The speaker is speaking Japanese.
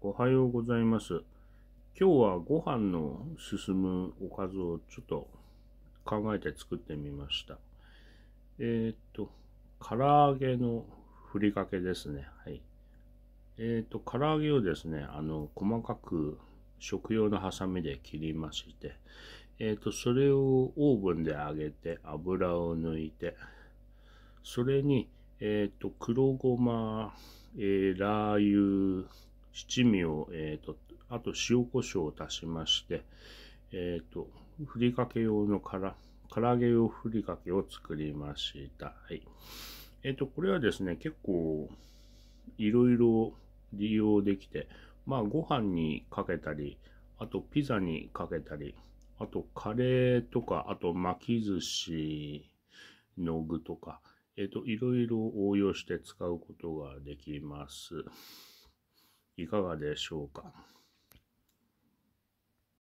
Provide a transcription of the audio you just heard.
おはようございます。今日はご飯の進むおかずをちょっと考えて作ってみました。唐揚げのふりかけですね。はい。唐揚げをですね、細かく食用のハサミで切りまして、それをオーブンで揚げて油を抜いて、それに、黒ごま、ラー油、七味を、あと塩コショウを足しまして、ふりかけ用の唐揚げ用ふりかけを作りました。はい。これはですね、結構いろいろ利用できて、ご飯にかけたり、あとピザにかけたり、あとカレーとか、あと巻き寿司の具とか、いろいろ応用して使うことができます。いかがでしょうか。